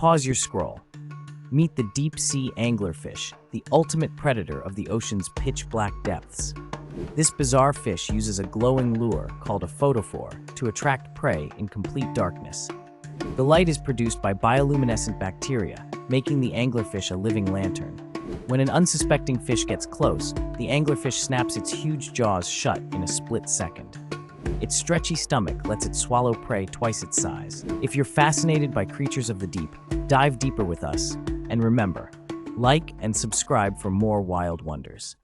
Pause your scroll. Meet the deep-sea anglerfish, the ultimate predator of the ocean's pitch-black depths. This bizarre fish uses a glowing lure called a photophore to attract prey in complete darkness. The light is produced by bioluminescent bacteria, making the anglerfish a living lantern. When an unsuspecting fish gets close, the anglerfish snaps its huge jaws shut in a split second. Its stretchy stomach lets it swallow prey twice its size. If you're fascinated by creatures of the deep, dive deeper with us. And remember, like and subscribe for more wild wonders.